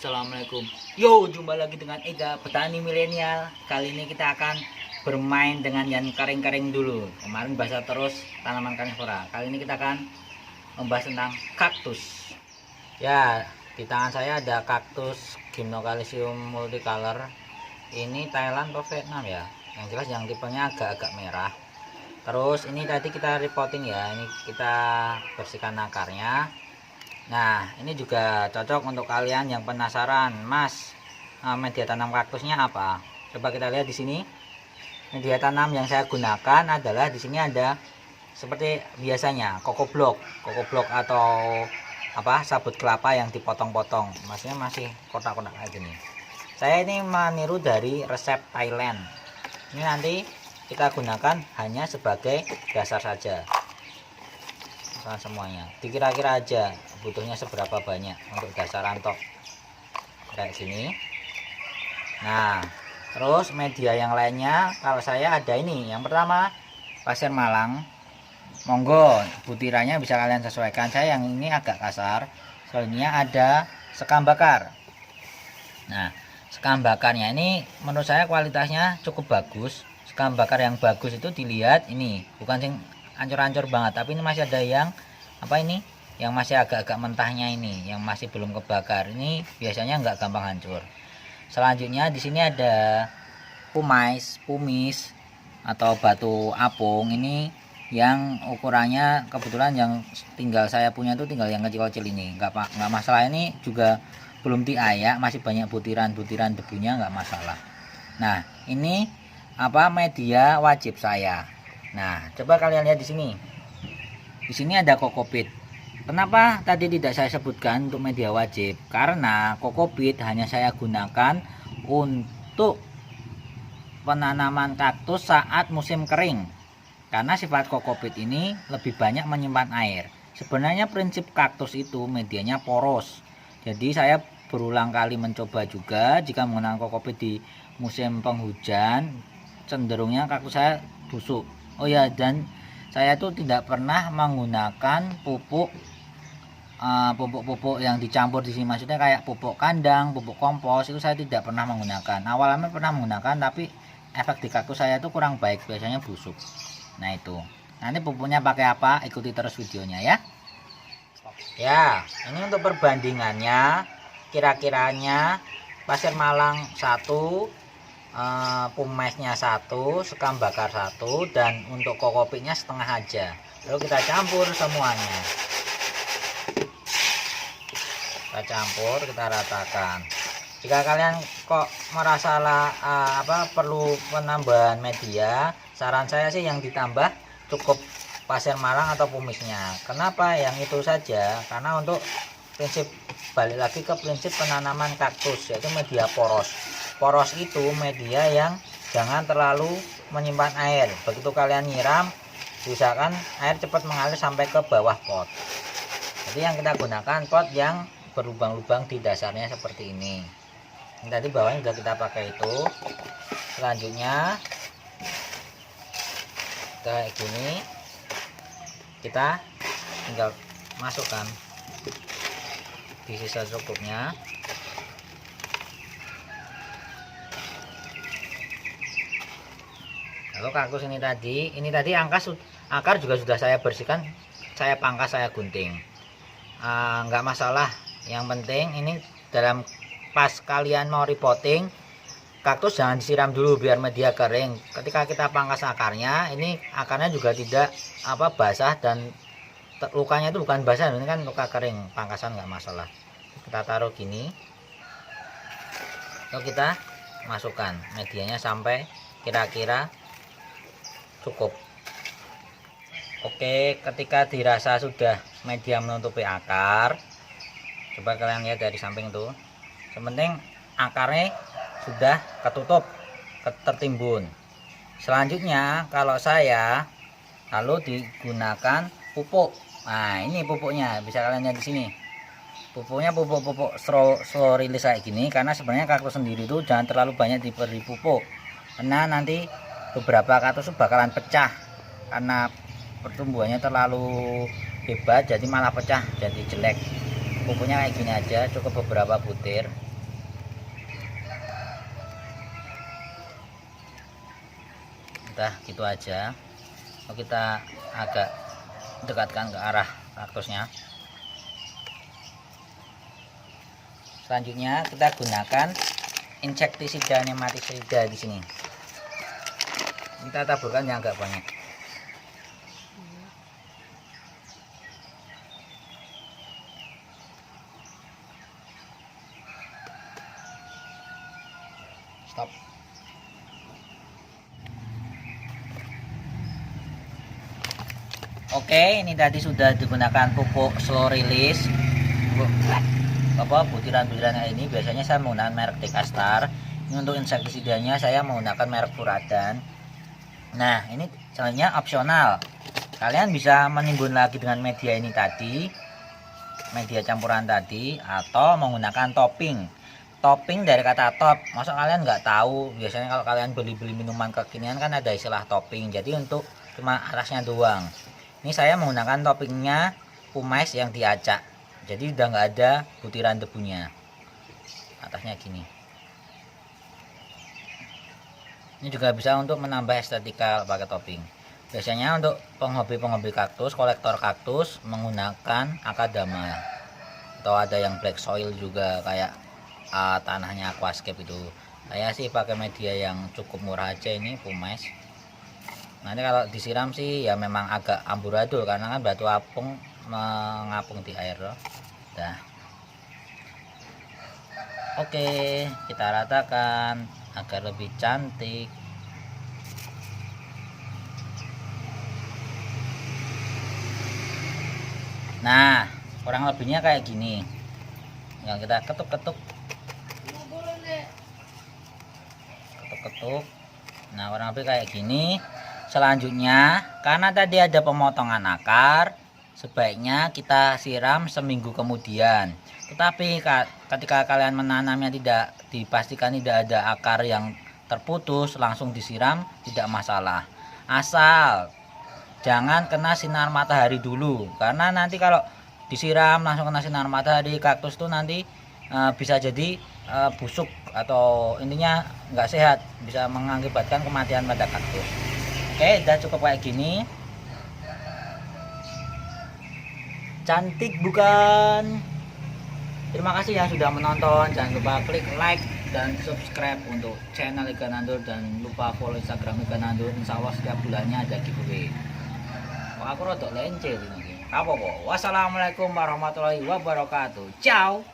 Assalamualaikum. Yo, jumpa lagi dengan Ega Petani Milenial. Kali ini kita akan bermain dengan yang kering-kering dulu. Kemarin bahasa terus tanaman karnivora. Kali ini kita akan membahas tentang kaktus. Ya, di tangan saya ada kaktus Gymnocalycium multicolor. Ini Thailand atau Vietnam ya. Yang jelas yang tipenya agak-agak merah. Terus ini tadi kita repotting ya. Ini kita bersihkan akarnya. Nah, ini juga cocok untuk kalian yang penasaran, Mas, media tanam kaktusnya apa? Coba kita lihat di sini. Media tanam yang saya gunakan adalah di sini ada seperti biasanya koko blok atau apa sabut kelapa yang dipotong-potong. Maksudnya masih kotak-kotak kayak gini. Saya ini meniru dari resep Thailand. Ini nanti kita gunakan hanya sebagai dasar saja. Semuanya dikira-kira aja butuhnya seberapa banyak untuk dasar antok kayak sini. Nah, terus media yang lainnya kalau saya ada ini. Yang pertama pasir malang, monggo butirannya bisa kalian sesuaikan. Saya yang ini agak kasar, soalnya ada sekam bakar. Nah, sekam bakarnya ini menurut saya kualitasnya cukup bagus. Sekam bakar yang bagus itu dilihat ini, bukan sing ancur-ancur banget, tapi ini masih ada yang apa ini yang masih agak-agak mentahnya, ini yang masih belum kebakar. Ini biasanya nggak gampang hancur. Selanjutnya di sini ada pumis atau batu apung. Ini yang ukurannya kebetulan yang tinggal saya punya itu tinggal yang kecil-kecil ini, nggak masalah. Ini juga belum diayak, masih banyak butiran-butiran debunya, nggak masalah. Nah, ini apa media wajib saya. Nah, coba kalian lihat di sini. Di sini ada kokopit. Kenapa tadi tidak saya sebutkan untuk media wajib? Karena kokopit hanya saya gunakan untuk penanaman kaktus saat musim kering. Karena sifat kokopit ini lebih banyak menyimpan air. Sebenarnya prinsip kaktus itu medianya poros. Jadi saya berulang kali mencoba juga jika menggunakan kokopit di musim penghujan, cenderungnya kaktus saya busuk. Oh ya, dan saya tuh tidak pernah menggunakan pupuk yang dicampur di sini. Maksudnya kayak pupuk kandang, pupuk kompos, itu saya tidak pernah menggunakan. Awalnya pernah menggunakan, tapi efek di kaktus saya itu kurang baik, biasanya busuk. Nah itu. Nanti pupuknya pakai apa? Ikuti terus videonya ya. Ya, ini untuk perbandingannya. Kira-kiranya pasir malang 1, pumesnya 1, sekam bakar 1, dan untuk kokopitnya setengah aja. Lalu kita campur semuanya, kita ratakan. Jika kalian kok merasa perlu penambahan media, saran saya sih yang ditambah cukup pasir malang atau pumisnya. Kenapa yang itu saja? Karena untuk prinsip, balik lagi ke prinsip penanaman kaktus, yaitu media poros. Poros itu media yang jangan terlalu menyimpan air. Begitu kalian nyiram, usahakan air cepat mengalir sampai ke bawah pot. Jadi yang kita gunakan pot yang berlubang-lubang di dasarnya seperti ini. Ini tadi bawahnya sudah kita pakai itu. Selanjutnya kayak gini, kita tinggal masukkan di sisa cukupnya. Lalu kaktus ini tadi akar juga sudah saya bersihkan, saya pangkas, saya gunting. Nggak masalah. Yang penting ini dalam pas kalian mau repotting kaktus jangan disiram dulu biar media kering. Ketika kita pangkas akarnya, ini akarnya juga tidak basah, dan lukanya itu bukan basah, ini kan luka kering, pangkasan nggak masalah. Kita taruh gini, lalu kita masukkan medianya sampai kira-kira cukup. Oke, ketika dirasa sudah media menutupi akar, coba kalian lihat dari samping tuh, sementing akarnya sudah ketutup, tertimbun. Selanjutnya kalau saya lalu digunakan pupuk. Nah, ini pupuknya bisa kalian lihat di sini. Pupuknya pupuk slow release kayak gini, karena sebenarnya kaktus sendiri itu jangan terlalu banyak diberi pupuk, karena nanti beberapa kaktus bakalan pecah karena pertumbuhannya terlalu hebat, jadi malah pecah, jadi jelek. Pupuknya kayak gini aja, cukup beberapa butir. Udah gitu aja. Kita agak dekatkan ke arah kaktusnya. Selanjutnya kita gunakan insektisida nematisida di sini. Kita taburkan yang agak banyak. Stop. Oke, ini tadi sudah digunakan pupuk slow release. Butiran-butiran ini biasanya saya menggunakan merek Dekastar. Ini untuk insektisidanya saya menggunakan merek Furadan. Nah, ini sebenarnya opsional. Kalian bisa menimbun lagi dengan media ini tadi, media campuran tadi, atau menggunakan topping. Topping dari kata top. Masa kalian nggak tahu? Biasanya kalau kalian beli-beli minuman kekinian kan ada istilah topping. Jadi untuk cuma atasnya doang. Ini saya menggunakan toppingnya pumice yang diacak. Jadi udah nggak ada butiran debunya. Atasnya gini. Ini juga bisa untuk menambah estetika pakai topping. Biasanya untuk penghobi kaktus, kolektor kaktus menggunakan akadama. Atau ada yang black soil juga kayak tanahnya aquascape itu. Saya sih pakai media yang cukup murah aja, ini pumice. Nanti kalau disiram sih ya memang agak amburadul karena kan batu apung mengapung di air loh. Dah. Oke, kita ratakan agar lebih cantik. Nah, kurang lebihnya kayak gini. Yang kita ketuk-ketuk. Ketuk-ketuk. Nah, kurang lebih kayak gini. Selanjutnya, karena tadi ada pemotongan akar, sebaiknya kita siram seminggu kemudian. Tetapi ketika kalian menanamnya tidak dipastikan tidak ada akar yang terputus, langsung disiram tidak masalah. Asal jangan kena sinar matahari dulu, karena nanti kalau disiram langsung kena sinar matahari, kaktus tuh nanti bisa jadi busuk atau intinya nggak sehat, bisa mengakibatkan kematian pada kaktus. Oke, udah cukup kayak gini. Cantik bukan? Terima kasih yang sudah menonton. Jangan lupa klik like dan subscribe untuk channel Iga Nandur, dan lupa follow Instagram Iga Nandur. Insya Allah setiap bulannya ada giveaway. Kok aku rodok lencel ini. Apa kok? Wassalamualaikum warahmatullahi wabarakatuh. Ciao.